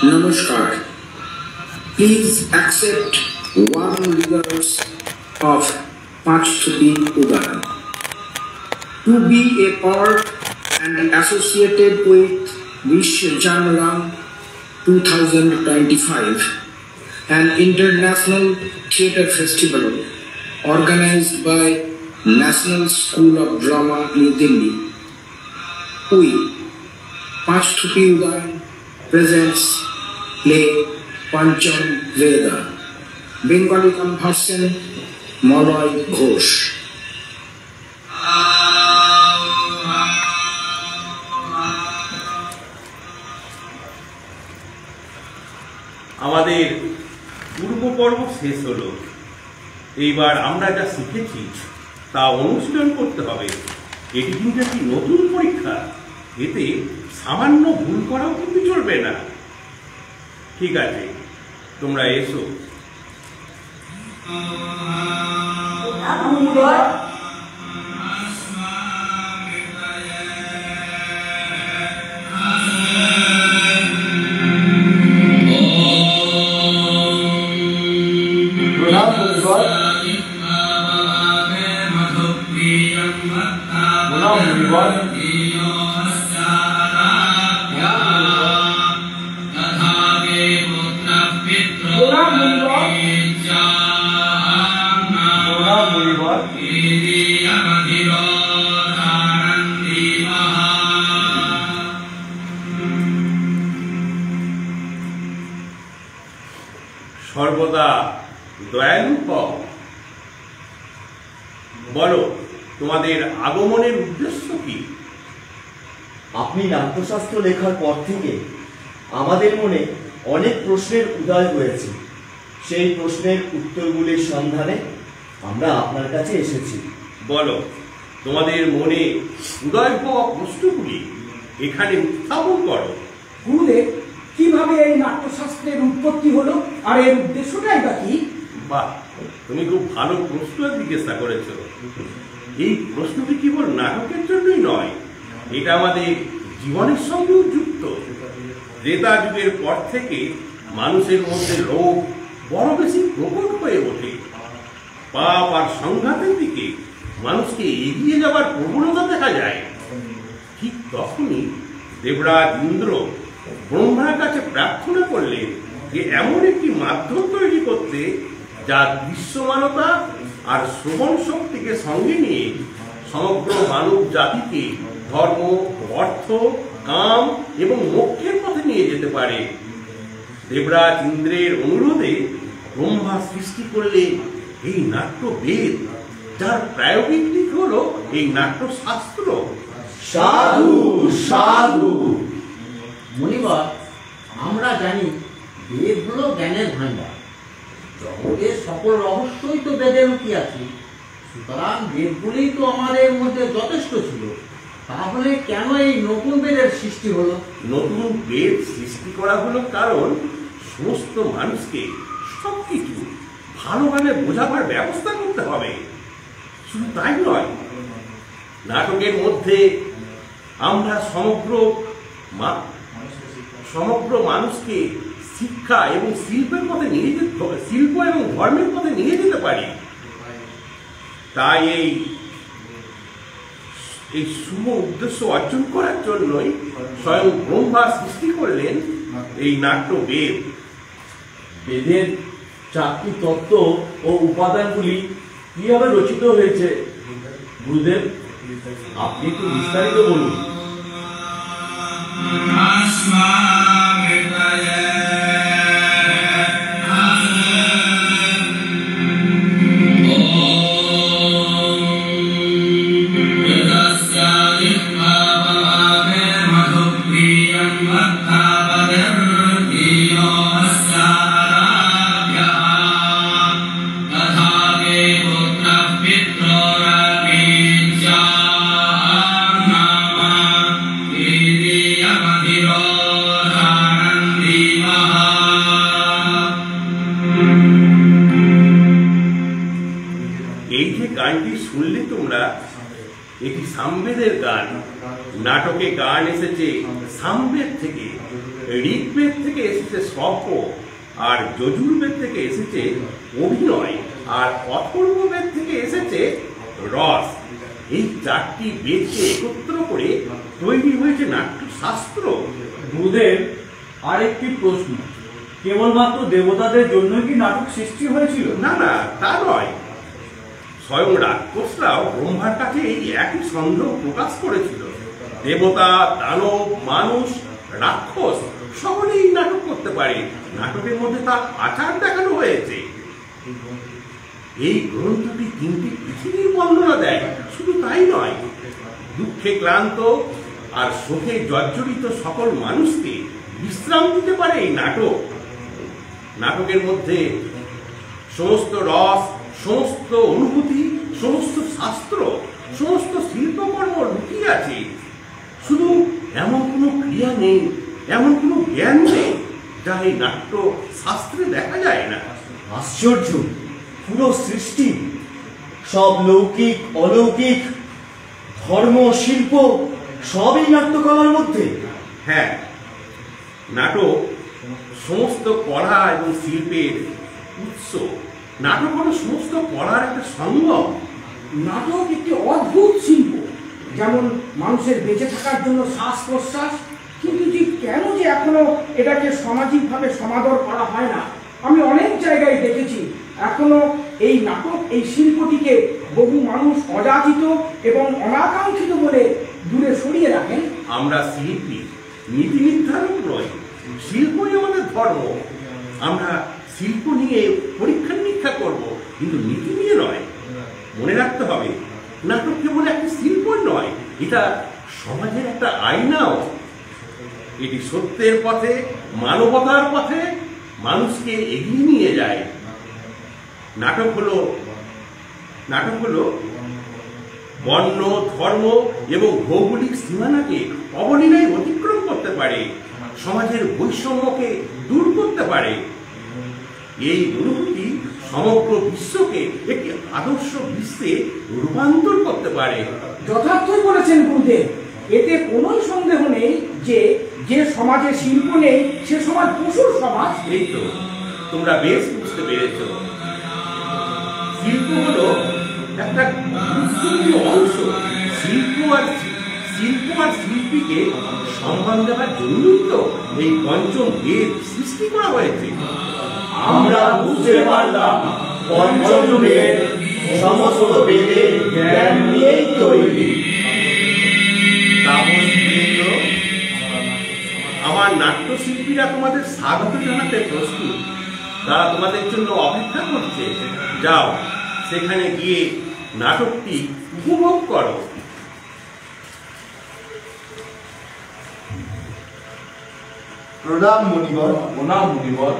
Namaskar. Please accept warm regards of Panchtupi Udayan. To be a part and associated with Vishwa Janmalam 2025, an international theatre festival organized by National School of Drama, New Delhi. We, Panchtupi Udayan, presents play Pancham Veda, Bengali conversion Malay Ghosh. আমাদের পূর্ব পর্ব শেষ হলো। এইবার আমরা যা শিখেছি তা অনুশীলন করতে হবে। এটি কিন্তু একটি নতুন পরীক্ষা, এতে সামান্য ভুল করাও কিন্তু চলবে না। ঠিক আছে, তোমরা এসো। সর্বদা দয়ালু হও। বলো, তোমাদের আগমনের উদ্দেশ্য কি? আপনি নাট্যশাস্ত্র লেখার পর থেকে আমাদের মনে অনেক প্রশ্নের উদয় হয়েছে। সেই প্রশ্নের উত্তরগুলির সন্ধানে আমরা আপনার কাছে এসেছি। বলো, তোমাদের মনে উদয় হওয়া প্রশ্নগুলি এখানে উত্থাপন করো। গুরুদেব, কিভাবে এই নাট্যশাস্ত্রের উৎপত্তি হলো আর এর উদ্দেশ্যটাই বা কি? বাহ, তুমি খুব ভালো প্রশ্ন জিজ্ঞাসা করেছ। এই প্রশ্নটি কেবল নাটকের জন্যই নয়, এটা আমাদের জীবনের সঙ্গেও যুক্ত। ত্রেতা যুগের পর থেকে মানুষের মধ্যে লোভ বড় বেশি প্রকট হয়ে ওঠে। পাপ আর সংঘাতের দিকে মানুষকে এগিয়ে যাবার প্রবণতা দেখা যায়। ঠিক তখনই দেবরাজ ইন্দ্র ব্রহ্মার কাছে প্রার্থনা করলেন যে এমন একটি মাধ্যম তৈরি করতে যা দৃশ্যমানতা আর শ্রবণ শক্তিকে সঙ্গে নিয়ে সমগ্র মানব জাতিকে ধর্ম, অর্থ, কাম এবং মোক্ষের পথে নিয়ে যেতে পারে। দেবরাজ ইন্দ্রের অনুরোধে ব্রহ্মা সৃষ্টি করলেন এই নাট্যবেদ, যার প্রায়োগিক দিক হলো এই নাট্যশাস্ত্র। সাধু সাধু। মনিবর, আমরা জানি বেদ হলো জ্ঞানের ভাণ্ডার। জগতের সকল রহস্যই তো বেদে লুকিয়ে আছে। সুতরাং বেদগুলি তো আমাদের মধ্যে যথেষ্ট ছিল। তাহলে কেন এই নতুন বেদের সৃষ্টি হলো? নতুন বেদ সৃষ্টি করা হলো কারণ সমস্ত মানুষকে সবকিছু ভালোভাবে বোঝাবার ব্যবস্থা করতে হবে। শুধু তাই নয়, নাটকের মধ্যে আমরা সমগ্র মানুষকে শিক্ষা এবং শিল্পের পথে নিয়ে যেতে, শিল্প এবং ধর্মের পথে নিয়ে যেতে পারি। তাই এই শুভ উদ্দেশ্য অর্জন করার জন্যই স্বয়ং ব্রহ্মা সৃষ্টি করলেন এই নাট্যবেদ। বেদের 4টি তত্ত্ব ও উপাদানগুলি কিভাবে রচিত হয়েছে গুরুদেব, আপনি একটু বিস্তারিত বলুন। এই যে গানটি শুনলে তোমরা, এটি সামবেদের গান। নাটকে গান এসেছে সামবেদ থেকে। ঋগ্বেদ থেকে এসেছে শব্দ, আর যজুর্বেদ থেকে এসেছে অভিনয়, আর অথর্ববেদ থেকে এসেছে রস। এই চারটি বেদকে একত্র করে তৈরি হয়েছে নাট্যশাস্ত্র। গুরুদেব, আরেকটি প্রশ্ন, কেবলমাত্র দেবতাদের জন্য কি নাটক সৃষ্টি হয়েছিল? না না, তা নয়। স্বয়ং রাক্ষসরাও ব্রহ্মার কাছে এই একই সন্দেহ প্রকাশ করেছিল। দেবতা, দানব, মানুষ, রাক্ষস সকলেই নাটক করতে পারে। নাটকের মধ্যে তার আচার দেখানো হয়েছে। এই গ্রন্থটি তিনটি পৃথিবীর বর্ণনা দেয়। শুধু তাই নয়, দুঃখে ক্লান্ত আর শোকে জর্জরিত সকল মানুষকে বিশ্রাম দিতে পারে এই নাটক। নাটকের মধ্যে সমস্ত রস, সমস্ত অনুভূতি, সমস্ত শাস্ত্র, সমস্ত শিল্পকর্ম লুকিয়ে আছে। শুধু এমন কোনো ক্রিয়া নেই, এমন কোনো জ্ঞান নেই যা এই নাট্য শাস্ত্রে দেখা যায় না। আশ্চর্য! পুরো সৃষ্টি, সব লৌকিক অলৌকিক, ধর্ম, শিল্প সবই নাট্যকলার মধ্যে। হ্যাঁ, নাটক সমস্ত কলা এবং শিল্পের উৎস। নাটক হলো সমস্ত কলার একটা সঙ্গম। নাটক একটি অদ্ভুত শিল্প, যেমন মানুষের বেঁচে থাকার জন্য শ্বাস প্রশ্বাস, কিন্তু কেন যে এখনো এটাকে সামাজিকভাবে সমাদর করা হয় না। আমি অনেক জায়গায় দেখেছি এখনো এই নাটক, এই শিল্পটিকে বহু মানুষ অযাচিত এবং অনাকাঙ্ক্ষিত বলে দূরে সরিয়ে রাখেন। আমরা শিল্পী, নীতি নির্ধারক নয়। শিল্পই আমাদের ধর্ম। আমরা শিল্প নিয়ে পরীক্ষা নিরীক্ষা করব, কিন্তু নীতি নিয়ে নয়। মনে রাখতে হবে, নাটক কেবল একটি শিল্পই নয়, এটা সমাজের একটা আয়নাও। এটি সত্যের পথে, মানবতার পথে মানুষকে এগিয়ে নিয়ে যায়। নাটক হলো বর্ণ, ধর্ম এবং ভৌগোলিক সীমানাকে অবলীলায় অতিক্রম করতে পারে, সমাজের বৈষম্যকে দূর করতে পারে। এই অনুভূতি সমগ্র বিশ্বকে একটি আদর্শ বিশ্বে রূপান্তর করতে পারে। যথার্থই বলেছেন গুরুদেব। এতে কোনো সন্দেহ নেই যে যে সমাজে শিল্প নেই সে সমাজ পশুর সমাজ। এই তো, তোমরা বেশ বুঝতে পেরেছ। শিল্প হলো একটা গুরুত্বপূর্ণ অংশ। শিল্প আর শিল্পীকে সম্মান দেওয়ার জন্যই তো এই পঞ্চম বেদ সৃষ্টি করা হয়েছে। আমরা বুঝতে পারলাম পঞ্চম বেদ সমস্ত বেদের জ্ঞান নিয়েই তৈরি। আমার নাট্যশিল্পীরা তোমাদের স্বাগত জানাতে প্রস্তুত। তারা তোমাদের জন্য অপেক্ষা করছে। যাও, সেখানে গিয়ে নাটকটি উপভোগ করো। প্রণাম মুনিবর। প্রণাম মুনিবর।